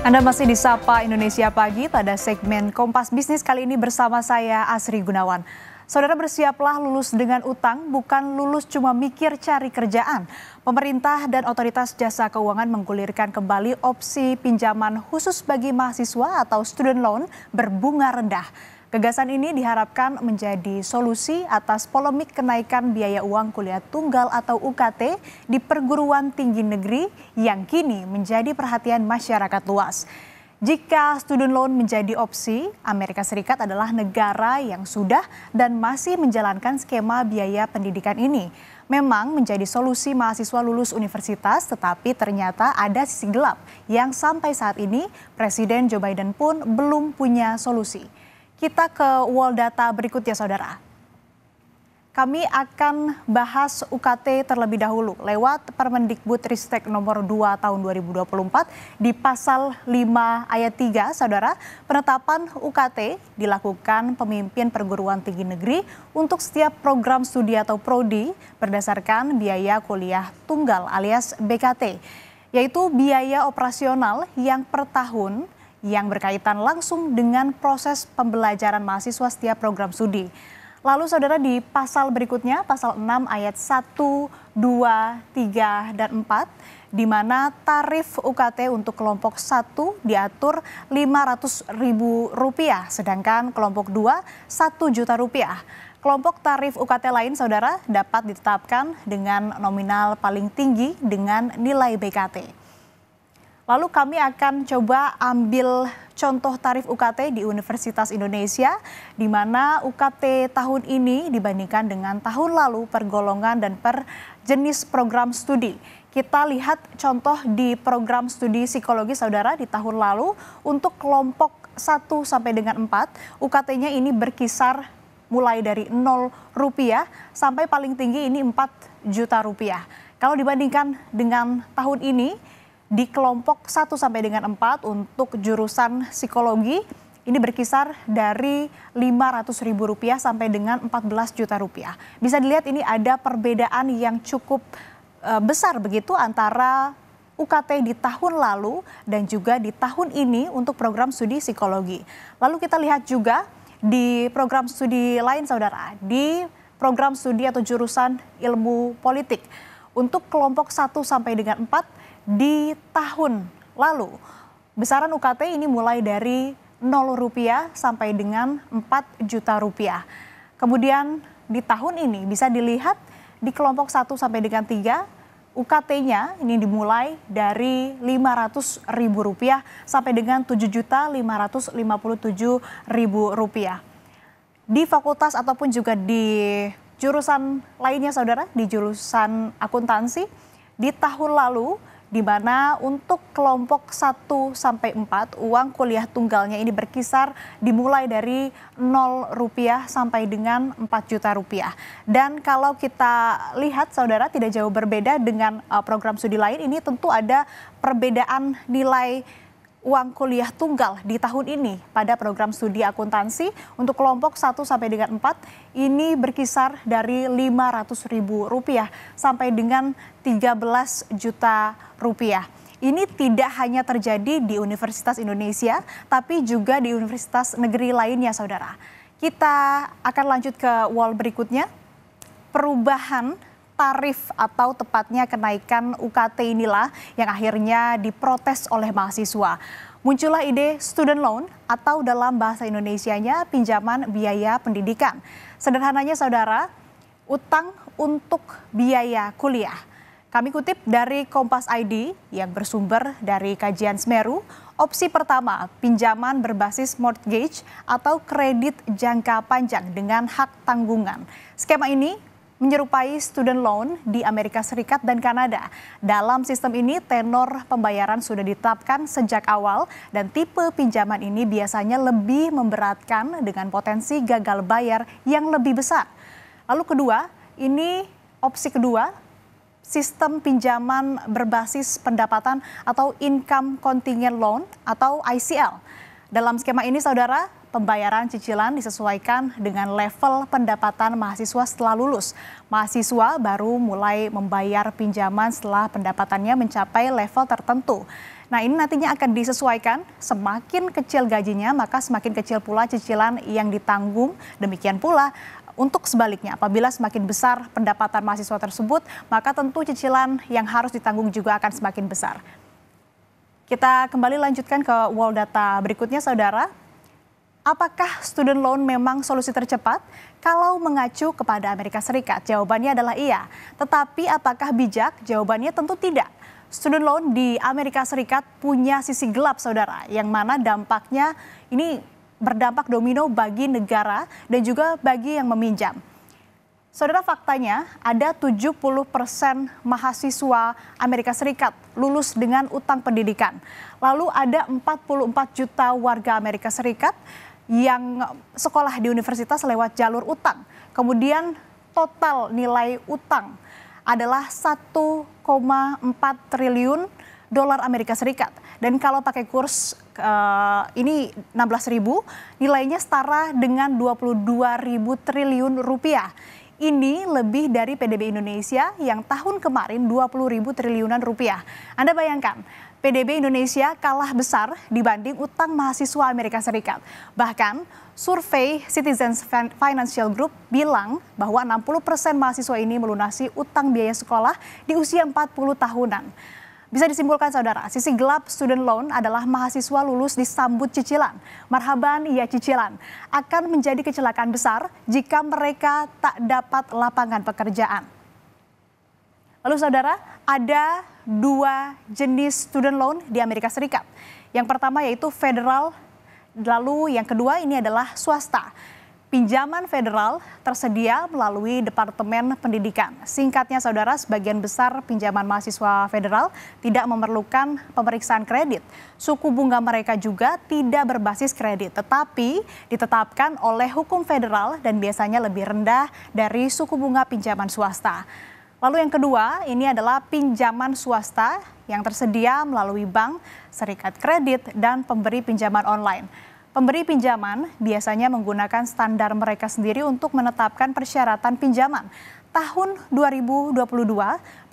Anda masih di Sapa Indonesia Pagi pada segmen Kompas Bisnis kali ini bersama saya Asri Gunawan. Saudara, bersiaplah lulus dengan utang, bukan lulus cuma mikir cari kerjaan. Pemerintah dan otoritas jasa keuangan menggulirkan kembali opsi pinjaman khusus bagi mahasiswa atau student loan berbunga rendah. Gagasan ini diharapkan menjadi solusi atas polemik kenaikan biaya uang kuliah tunggal atau UKT di perguruan tinggi negeri yang kini menjadi perhatian masyarakat luas. Jika student loan menjadi opsi, Amerika Serikat adalah negara yang sudah dan masih menjalankan skema biaya pendidikan ini. Memang menjadi solusi mahasiswa lulus universitas, tetapi ternyata ada sisi gelap yang sampai saat ini Presiden Joe Biden pun belum punya solusi. Kita ke wall data berikutnya, saudara. Kami akan bahas UKT terlebih dahulu lewat Permendikbudristek nomor 2 tahun 2024 di pasal 5 ayat 3, saudara. Penetapan UKT dilakukan pemimpin perguruan tinggi negeri untuk setiap program studi atau prodi berdasarkan biaya kuliah tunggal alias BKT, yaitu biaya operasional yang per tahun yang berkaitan langsung dengan proses pembelajaran mahasiswa setiap program studi. Lalu saudara, di pasal berikutnya, pasal 6 ayat 1, 2, 3, dan 4, di mana tarif UKT untuk kelompok 1 diatur Rp500.000, sedangkan kelompok 2 Rp1.000.000. Kelompok tarif UKT lain, saudara, dapat ditetapkan dengan nominal paling tinggi dengan nilai BKT. Lalu kami akan coba ambil contoh tarif UKT di Universitas Indonesia, di mana UKT tahun ini dibandingkan dengan tahun lalu per golongan dan per jenis program studi. Kita lihat contoh di program studi psikologi, saudara, di tahun lalu untuk kelompok 1 sampai dengan 4, UKT-nya ini berkisar mulai dari Rp0 sampai paling tinggi ini Rp4 juta. Kalau dibandingkan dengan tahun ini, di kelompok 1 sampai dengan 4 untuk jurusan psikologi ini berkisar dari Rp500.000 sampai dengan Rp14 juta. Bisa dilihat ini ada perbedaan yang cukup besar begitu antara UKT di tahun lalu dan juga di tahun ini untuk program studi psikologi. Lalu kita lihat juga di program studi lain, saudara, di program studi atau jurusan ilmu politik. Untuk kelompok 1 sampai dengan 4 di tahun lalu, besaran UKT ini mulai dari Rp0 sampai dengan Rp4 juta. Kemudian di tahun ini bisa dilihat di kelompok 1 sampai dengan 3, UKT-nya ini dimulai dari Rp500.000 sampai dengan Rp7.557.000. Di fakultas ataupun juga di jurusan lainnya, saudara, di jurusan akuntansi, di tahun lalu, di mana untuk kelompok 1 sampai 4 uang kuliah tunggalnya ini berkisar dimulai dari Rp0 sampai dengan Rp4 juta. Dan kalau kita lihat, saudara, tidak jauh berbeda dengan program studi lain, ini tentu ada perbedaan nilai uang kuliah tunggal di tahun ini pada program studi akuntansi. Untuk kelompok 1 sampai dengan 4 ini berkisar dari Rp500.000 sampai dengan Rp13 juta. Ini tidak hanya terjadi di Universitas Indonesia, tapi juga di universitas negeri lainnya, saudara. Kita akan lanjut ke wall berikutnya. Perubahan tarif atau tepatnya kenaikan UKT inilah yang akhirnya diprotes oleh mahasiswa. Muncullah ide student loan atau dalam bahasa Indonesianya pinjaman biaya pendidikan. Sederhananya, saudara, utang untuk biaya kuliah. Kami kutip dari Kompas ID yang bersumber dari kajian Semeru. Opsi pertama, pinjaman berbasis mortgage atau kredit jangka panjang dengan hak tanggungan. Skema ini menyerupai student loan di Amerika Serikat dan Kanada. Dalam sistem ini, tenor pembayaran sudah ditetapkan sejak awal dan tipe pinjaman ini biasanya lebih memberatkan dengan potensi gagal bayar yang lebih besar. Lalu kedua, ini opsi kedua, sistem pinjaman berbasis pendapatan atau income contingent loan atau ICL. Dalam skema ini, saudara, pembayaran cicilan disesuaikan dengan level pendapatan mahasiswa setelah lulus. Mahasiswa baru mulai membayar pinjaman setelah pendapatannya mencapai level tertentu. Nah, ini nantinya akan disesuaikan, semakin kecil gajinya maka semakin kecil pula cicilan yang ditanggung. Demikian pula untuk sebaliknya, apabila semakin besar pendapatan mahasiswa tersebut, maka tentu cicilan yang harus ditanggung juga akan semakin besar. Kita kembali lanjutkan ke wall data berikutnya, saudara. Apakah student loan memang solusi tercepat? Kalau mengacu kepada Amerika Serikat, jawabannya adalah iya. Tetapi apakah bijak? Jawabannya tentu tidak. Student loan di Amerika Serikat punya sisi gelap, saudara, yang mana dampaknya ini berdampak domino bagi negara dan juga bagi yang meminjam. Saudara, faktanya ada 70% mahasiswa Amerika Serikat lulus dengan utang pendidikan. Lalu ada 44 juta warga Amerika Serikat yang sekolah di universitas lewat jalur utang. Kemudian total nilai utang adalah 1,4 triliun dolar Amerika Serikat. Dan kalau pakai kurs ini 16.000, nilainya setara dengan 22.000 triliun rupiah. Ini lebih dari PDB Indonesia yang tahun kemarin 20.000 triliunan rupiah. Anda bayangkan, PDB Indonesia kalah besar dibanding utang mahasiswa Amerika Serikat. Bahkan survei Citizens Financial Group bilang bahwa 60% mahasiswa ini melunasi utang biaya sekolah di usia 40 tahunan. Bisa disimpulkan, saudara, sisi gelap student loan adalah mahasiswa lulus disambut cicilan. Marhaban, ya cicilan. Akan menjadi kecelakaan besar jika mereka tak dapat lapangan pekerjaan. Lalu, saudara, ada dua jenis student loan di Amerika Serikat. Yang pertama yaitu federal, lalu yang kedua ini adalah swasta. Pinjaman federal tersedia melalui Departemen Pendidikan. Singkatnya, saudara, sebagian besar pinjaman mahasiswa federal tidak memerlukan pemeriksaan kredit. Suku bunga mereka juga tidak berbasis kredit, tetapi ditetapkan oleh hukum federal dan biasanya lebih rendah dari suku bunga pinjaman swasta. Lalu yang kedua, ini adalah pinjaman swasta yang tersedia melalui bank, serikat kredit, dan pemberi pinjaman online. Pemberi pinjaman biasanya menggunakan standar mereka sendiri untuk menetapkan persyaratan pinjaman. Tahun 2022,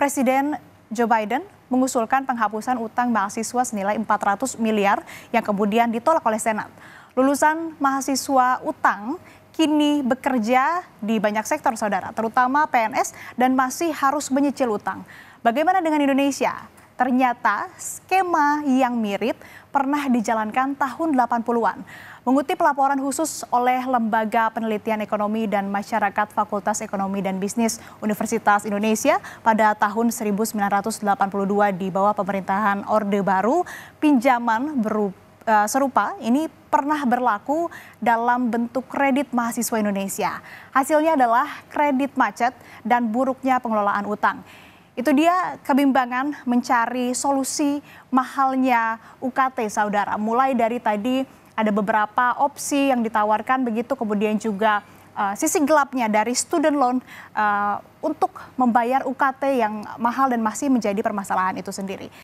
Presiden Joe Biden mengusulkan penghapusan utang mahasiswa senilai 400 miliar yang kemudian ditolak oleh Senat. Lulusan mahasiswa utang kini bekerja di banyak sektor, saudara, terutama PNS, dan masih harus menyicil utang. Bagaimana dengan Indonesia? Ternyata skema yang mirip pernah dijalankan tahun 80-an. Mengutip laporan khusus oleh Lembaga Penelitian Ekonomi dan Masyarakat Fakultas Ekonomi dan Bisnis Universitas Indonesia pada tahun 1982 di bawah pemerintahan Orde Baru, pinjaman serupa ini pernah berlaku dalam bentuk kredit mahasiswa Indonesia. Hasilnya adalah kredit macet dan buruknya pengelolaan utang. Itu dia kebimbangan mencari solusi mahalnya UKT, saudara. Mulai dari tadi ada beberapa opsi yang ditawarkan begitu, kemudian juga sisi gelapnya dari student loan untuk membayar UKT yang mahal dan masih menjadi permasalahan itu sendiri.